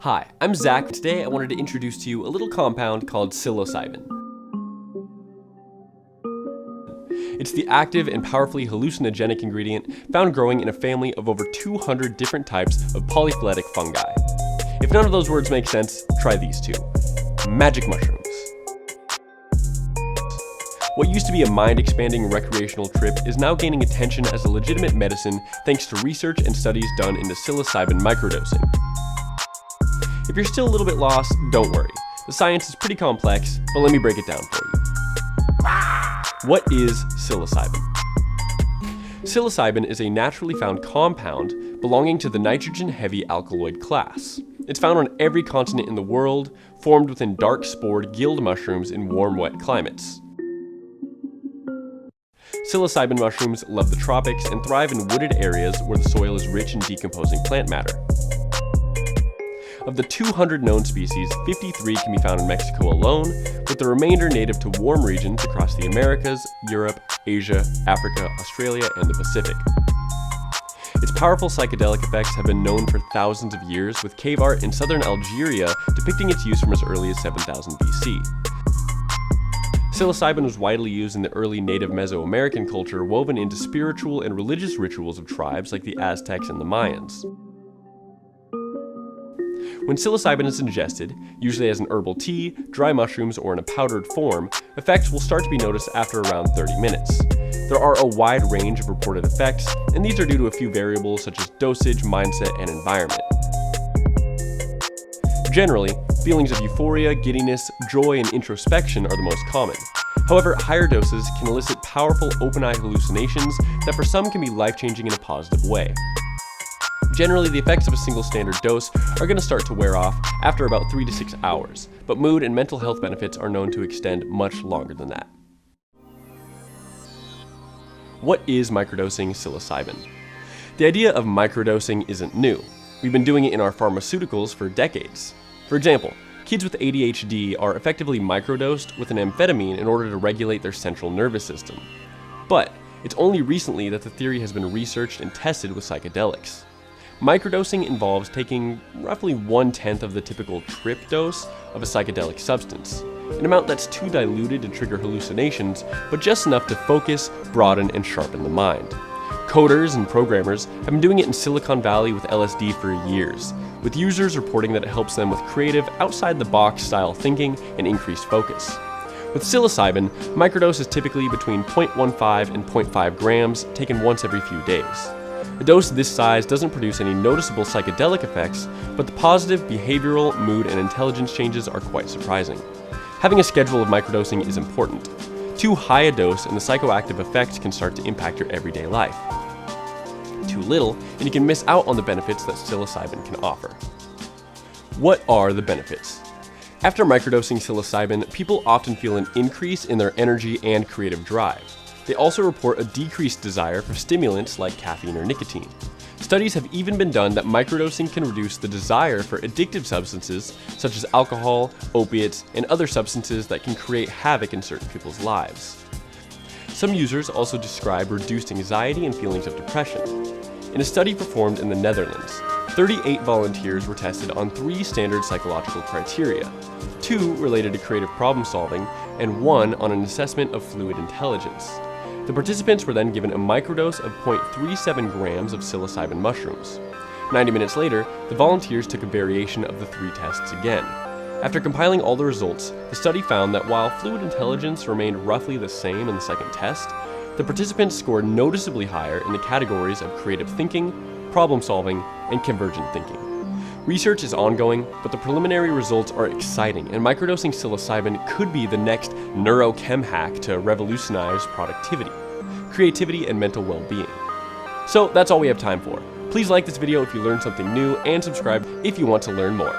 Hi, I'm Zach. Today I wanted to introduce to you a little compound called psilocybin. It's the active and powerfully hallucinogenic ingredient found growing in a family of over 200 different types of polyphyletic fungi. If none of those words make sense, try these two. Magic mushrooms. What used to be a mind-expanding recreational trip is now gaining attention as a legitimate medicine thanks to research and studies done into psilocybin microdosing. If you're still a little bit lost, don't worry. The science is pretty complex, but let me break it down for you. What is psilocybin? Psilocybin is a naturally found compound belonging to the nitrogen-heavy alkaloid class. It's found on every continent in the world, formed within dark-spored guild mushrooms in warm, wet climates. Psilocybin mushrooms love the tropics and thrive in wooded areas where the soil is rich in decomposing plant matter. Of the 200 known species, 53 can be found in Mexico alone, with the remainder native to warm regions across the Americas, Europe, Asia, Africa, Australia, and the Pacific. Its powerful psychedelic effects have been known for thousands of years, with cave art in southern Algeria depicting its use from as early as 7000 BC. Psilocybin was widely used in the early native Mesoamerican culture, woven into spiritual and religious rituals of tribes like the Aztecs and the Mayans. When psilocybin is ingested, usually as an herbal tea, dry mushrooms, or in a powdered form, effects will start to be noticed after around 30 minutes. There are a wide range of reported effects, and these are due to a few variables such as dosage, mindset, and environment. Generally, feelings of euphoria, giddiness, joy, and introspection are the most common. However, higher doses can elicit powerful open-eye hallucinations that for some can be life-changing in a positive way. Generally, the effects of a single standard dose are going to start to wear off after about 3 to 6 hours, but mood and mental health benefits are known to extend much longer than that. What is microdosing psilocybin? The idea of microdosing isn't new. We've been doing it in our pharmaceuticals for decades. For example, kids with ADHD are effectively microdosed with an amphetamine in order to regulate their central nervous system. But it's only recently that the theory has been researched and tested with psychedelics. Microdosing involves taking roughly 1/10 of the typical trip dose of a psychedelic substance, an amount that's too diluted to trigger hallucinations, but just enough to focus, broaden, and sharpen the mind. Coders and programmers have been doing it in Silicon Valley with LSD for years, with users reporting that it helps them with creative, outside-the-box style thinking and increased focus. With psilocybin, microdose is typically between 0.15 and 0.5 grams, taken once every few days. A dose this size doesn't produce any noticeable psychedelic effects, but the positive behavioral, mood, and intelligence changes are quite surprising. Having a schedule of microdosing is important. Too high a dose and the psychoactive effects can start to impact your everyday life. Too little, and you can miss out on the benefits that psilocybin can offer. What are the benefits? After microdosing psilocybin, people often feel an increase in their energy and creative drive. They also report a decreased desire for stimulants like caffeine or nicotine. Studies have even been done that microdosing can reduce the desire for addictive substances such as alcohol, opiates, and other substances that can create havoc in certain people's lives. Some users also describe reduced anxiety and feelings of depression. In a study performed in the Netherlands, 38 volunteers were tested on 3 standard psychological criteria, 2 related to creative problem solving, and 1 on an assessment of fluid intelligence. The participants were then given a microdose of 0.37 grams of psilocybin mushrooms. 90 minutes later, the volunteers took a variation of the 3 tests again. After compiling all the results, the study found that while fluid intelligence remained roughly the same in the second test, the participants scored noticeably higher in the categories of creative thinking, problem solving, and convergent thinking. Research is ongoing, but the preliminary results are exciting, and microdosing psilocybin could be the next neurochem hack to revolutionize productivity, creativity, and mental well-being. So that's all we have time for. Please like this video if you learned something new, and subscribe if you want to learn more.